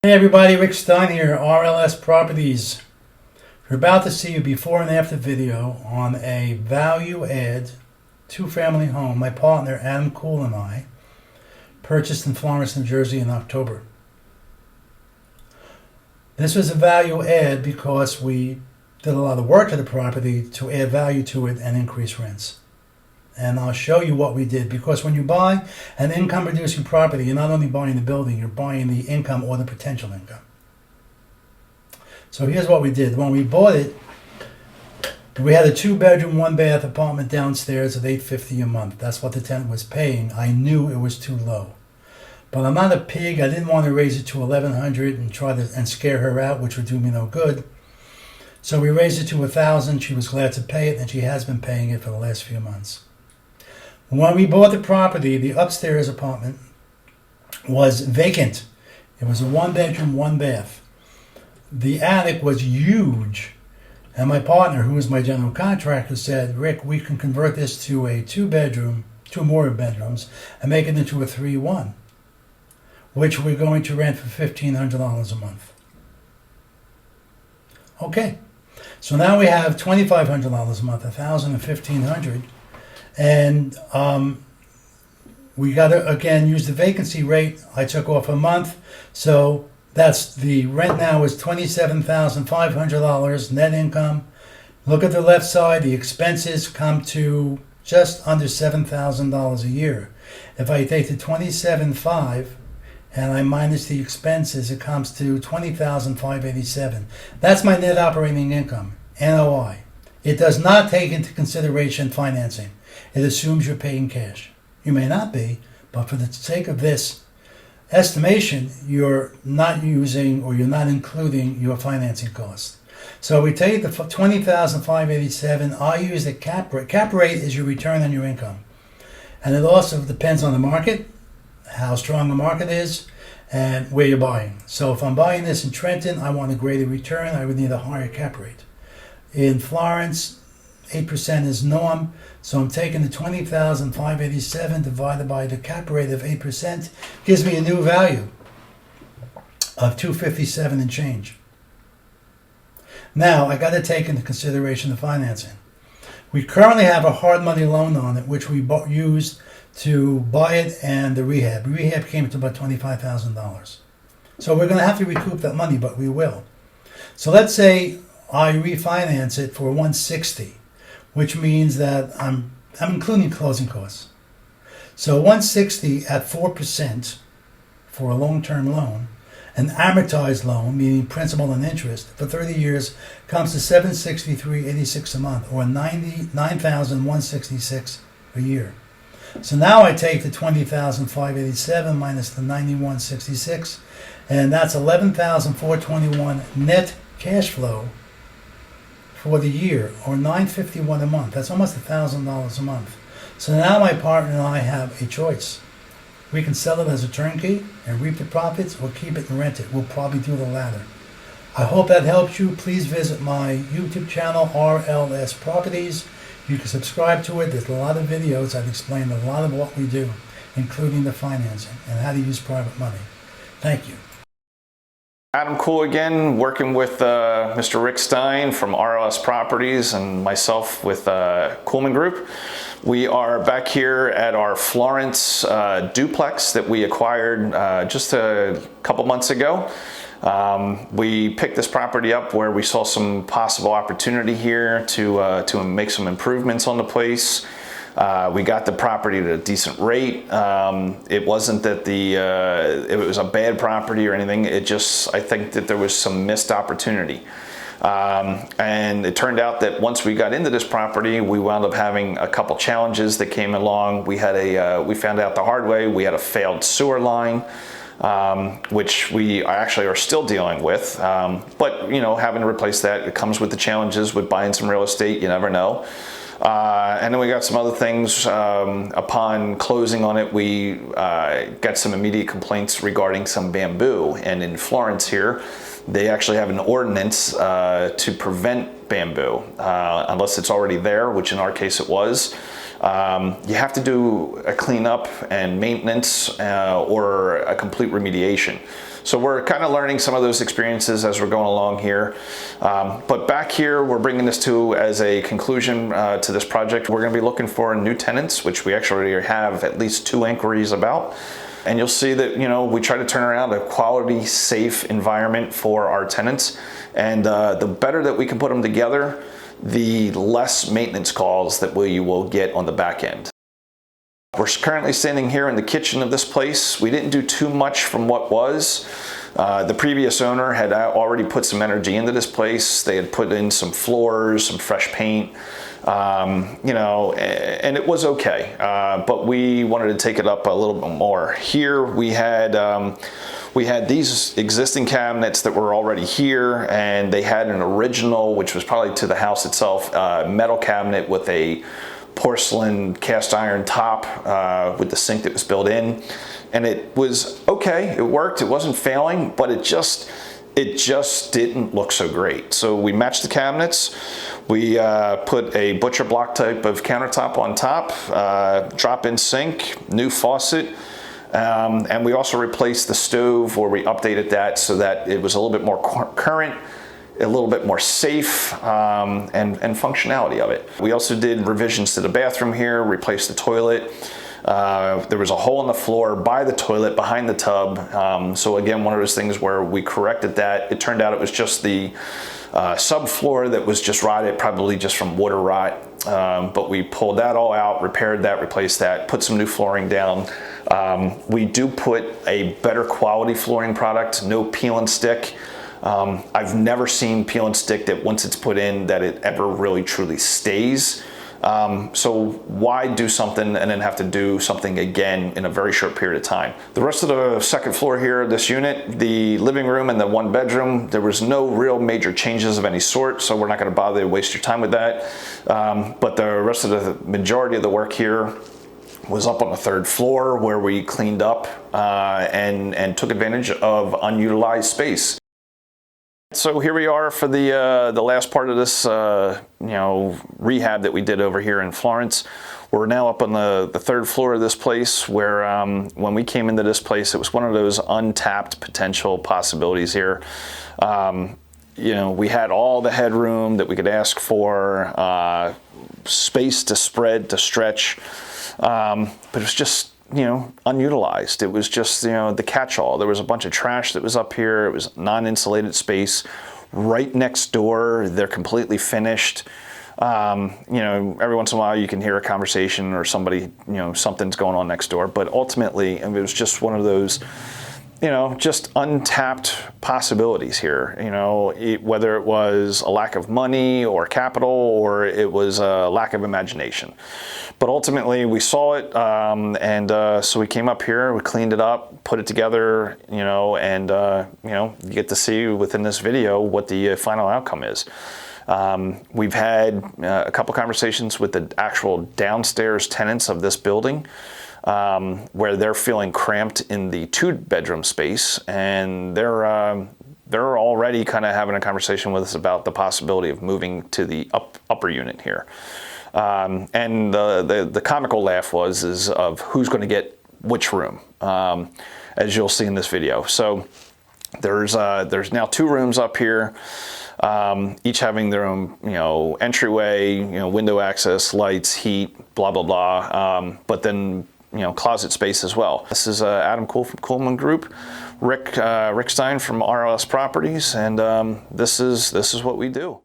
Hey everybody, Rick Stein here, RLS Properties. We're about to see a before and after video on a value add two-family home my partner Adam Cool and I purchased in Florence, New Jersey in October. This was a value add because we did a lot of work to the property to add value to it and increase rents. And I'll show you what we did, because when you buy an income producing property, you're not only buying the building, you're buying the income or the potential income. So here's what we did. When we bought it, we had a 2-bedroom, 1-bath apartment downstairs at $850 a month. That's what the tenant was paying. I knew it was too low. But I'm not a pig. I didn't want to raise it to $1,100 and try to scare her out, which would do me no good. So we raised it to $1,000. She was glad to pay it, and she has been paying it for the last few months. When we bought the property, the upstairs apartment was vacant. It was a 1-bedroom, 1-bath. The attic was huge. And my partner, who was my general contractor, said, Rick, we can convert this to a 2-bedroom, 2 more bedrooms, and make it into a 3-1, which we're going to rent for $1,500 a month. Okay. So now we have $2,500 a month, $1,000 and $1,500. And we got to, again, use the vacancy rate. I took off a month. So that's the rent now is $27,500 net income. Look at the left side. The expenses come to just under $7,000 a year. If I take the $27,500 and I minus the expenses, it comes to $20,587. That's my net operating income, NOI. It does not take into consideration financing. It assumes you're paying cash. You may not be, but for the sake of this estimation, you're not using or you're not including your financing costs. So we take the $20,587. I use the cap rate. Cap rate is your return on your income. And it also depends on the market, how strong the market is, and where you're buying. So if I'm buying this in Trenton, I want a greater return. I would need a higher cap rate. In Florence, 8% is norm, so I'm taking the $20,587 divided by the cap rate of 8%, gives me a new value of $257 and change. Now, I got to take into consideration the financing. We currently have a hard money loan on it, which we used to buy it and the rehab. Rehab came to about $25,000. So we're going to have to recoup that money, but we will. So let's say I refinance it for $160. Which means that I'm including closing costs. So $160 at 4% for a long-term loan, an amortized loan, meaning principal and interest, for 30 years comes to $763.86 a month, or $99,166 a year. So now I take the $20,587 minus the $91.66, and that's $11,421 net cash flow for the year, or $951 a month. That's almost $1,000 a month. So now my partner and I have a choice. We can sell it as a turnkey and reap the profits, or keep it and rent it. We'll probably do the latter. I hope that helps you. Please visit my YouTube channel, RLS Properties. You can subscribe to it. There's a lot of videos that explain a lot of what we do, including the financing and how to use private money. Thank you. Adam Cool again, working with Mr. Rick Stein from RLS Properties and myself with Coolman Group. We are back here at our Florence duplex that we acquired just a couple months ago. We picked this property up where we saw some possible opportunity here to make some improvements on the place. We got the property at a decent rate. It wasn't that it was a bad property or anything. It just, I think that there was some missed opportunity. And it turned out that once we got into this property, we wound up having a couple challenges that came along. We found out the hard way. We had a failed sewer line, which we actually are still dealing with. But, you know, having to replace that, it comes with the challenges with buying some real estate. You never know. And then we got some other things. Upon closing on it, we got some immediate complaints regarding some bamboo. And in Florence here, they actually have an ordinance to prevent bamboo, unless it's already there, which in our case it was. you have to do a cleanup and maintenance or a complete remediation. So we're kind of learning some of those experiences as we're going along here. But back here, we're bringing this to as a conclusion to this project. We're going to be looking for new tenants, which we actually have at least 2 inquiries about. And you'll see that, we try to turn around a quality, safe environment for our tenants. And the better that we can put them together, the less maintenance calls that we will get on the back end. We're currently standing here in the kitchen of this place. We didn't do too much from what was. The previous owner had already put some energy into this place. They had put in some floors, some fresh paint, and it was okay. But we wanted to take it up a little bit more. Here we had these existing cabinets that were already here, and they had an original, which was probably to the house itself, metal cabinet with a porcelain cast iron top with the sink that was built in, and it was okay. It worked. It wasn't failing, but it just didn't look so great. So we matched the cabinets. We put a butcher block type of countertop on top, drop-in sink, new faucet, and we also replaced the stove, where we updated that so that it was a little bit more current, a little bit more safe, and functionality of it. We also did revisions to the bathroom here, replaced the toilet. There was a hole in the floor by the toilet behind the tub. So again, one of those things where we corrected that. It turned out it was just the subfloor that was just rotted, probably just from water rot. But we pulled that all out, repaired that, replaced that, put some new flooring down. We do put a better quality flooring product, no peel and stick. I've never seen peel and stick that once it's put in that it ever really truly stays. So why do something and then have to do something again in a very short period of time? The rest of the second floor here, this unit, the living room and the 1 bedroom, there was no real major changes of any sort, so we're not going to bother to waste your time with that. But the rest of the majority of the work here was up on the 3rd floor, where we cleaned up and took advantage of unutilized space. So here we are for the last part of this rehab that we did over here in Florence. We're now up on the 3rd floor of this place, where when we came into this place, it was one of those untapped potential possibilities here. We had all the headroom that we could ask for, space to spread, to stretch, but it was just unutilized. It was just, the catch-all. There was a bunch of trash that was up here. It was non-insulated space right next door. They're completely finished. Every once in a while you can hear a conversation or somebody, something's going on next door. But ultimately, it was just one of those, just untapped possibilities here. Whether it was a lack of money or capital, or it was a lack of imagination. But ultimately, we saw it, so we came up here, we cleaned it up, put it together, and you get to see within this video what the final outcome is. We've had a couple conversations with the actual downstairs tenants of this building, where they're feeling cramped in the 2-bedroom space, and they're already kind of having a conversation with us about the possibility of moving to the upper unit here. And the comical laugh is of who's going to get which room, as you'll see in this video. So there's now 2 rooms up here, each having their own entryway, window access, lights, heat, blah blah blah. But then closet space as well. This is Adam Kuhl from Kuhlman Group, Rick Stein from RLS Properties, and this is what we do.